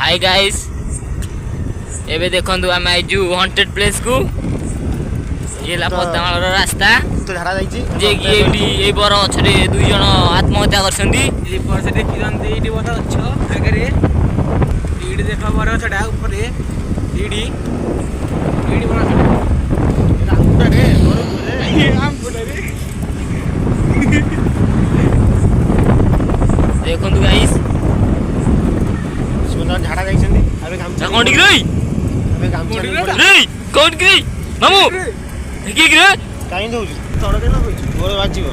hi guys एबे देखंतु आम आइजु हॉन्टेड प्लेस को ये ला पद्मावर रास्ता तो झाड़ा जाईची जे कि एडी ए बर अछरे दुई जण आत्महत्या करछंदी ए पर से देखि जंती एडी बर अछ आगरे एडी देखा बर छडा ऊपर एडी एडी बर रामपुरा रे तोर रे रामपुरा रे देखंतु गाइस सुंदर झाड़ा जाईछंदी अबे काम जा कोंडी रे अबे काम चली रे कोंडी रे मामू की रे काई दउछ तोड़ के ना होई गोर बाजीबो